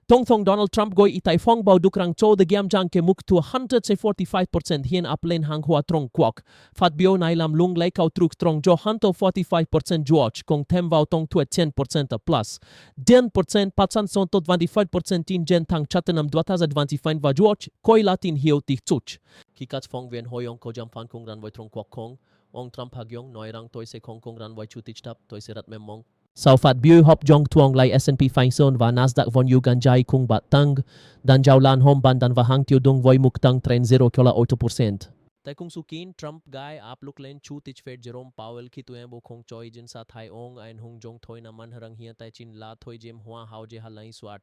Tong thong Donald Trump goi itai phong bao duk rang cho de giam jang ke muk to 145% hien up len hang hua TrungQuốc. Fat bio nai lam lung lai kau truk trong jo 145% George kong tem vào tong tuet 10% a plus. 10% patsan son tot 25% tin gen tang chatenam 2025 va George koi latin hiu tik chuch. Kikat phong vien hoyong ko jam fan kong ran voi TrungQuốc kong. Ong Trump hagyong noi rang toi se kong ran voi chutich tap toi se rat memong. Sau phạt biu hop jong tuong lai S&P Fineson và Nasdaq von yu ganjai kung bat tang dan jaw lan hom bandan và hang tiêu dung voi muk tang trend 0,8%. Tại kung sukin Trump guy ap luk len chu tich Fed Jerome Powell ki tuem bo khong choi jin sa thai ong ain hung jong thoi naman harang hian tai chin la thoi jem hua hau je halai swat.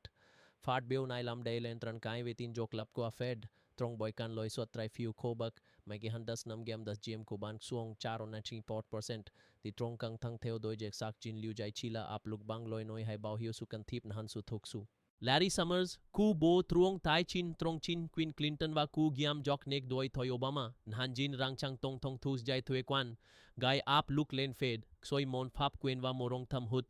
Phạt biu nai lam dei len tran kai vetin jok lap ko Fed trong boy kan loi swat trai fiu khobak mai ki handas nam gem das gm ko ban suong 4.4%. Ti trong kang thang theo doi jek sak jin liu jai chila ap luk bang loi noi hai bao hiu su kan thip han su thok su. Larry Summers ku bo truong tai chin trong chin Queen Clinton và ku giam jok nek doi thoi Obama han jin rang chang tong thong thus jai thuế quan gai ap luk len Fed soi mon phap queen và morong tham hut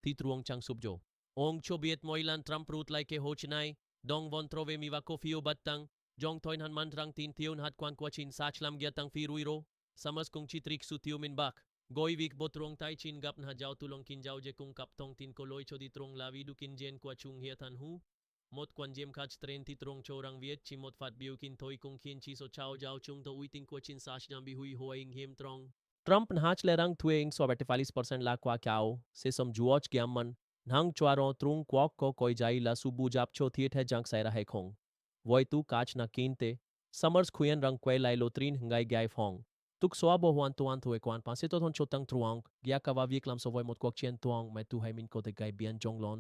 ti truong chang subjo ong chobiet moilan Trump rut lai ke hochnai dong von trove mi va CổPhiếu battang jong toin han man rang tin tion hat quan kwa chin sachlam gyatang fi ruiro Summers kung chitrik su tiu min bak goi vik botrong tai chin gap na jaw tulong kin jaw je kung kap tong tin koloi chodi trong lavi du kin jen kwa chung hiat han hu mot kwan jem khach tren ti trong chorang viet chi mot fat biu kin thoi kung khin chi so chao jaw chung to uiting kwa chin sach jam bi hui hoing hem trong Trump nhach le rang thueng so 45% la kwa kyao se som juoch gyamman nang chwaro TrungQuốc ko koi jai la subu jap cho thiet he jang sai ra hai khong voi tu kach na kinte Summers khuyen rang kwai lai lotrin ngai gai phong tuk soa bo huan tuan thuế quan pa se to thon chotang truang gya kawa viklam so voi mot kwak chen tuang mai tu hai min ko te gai bian jong lon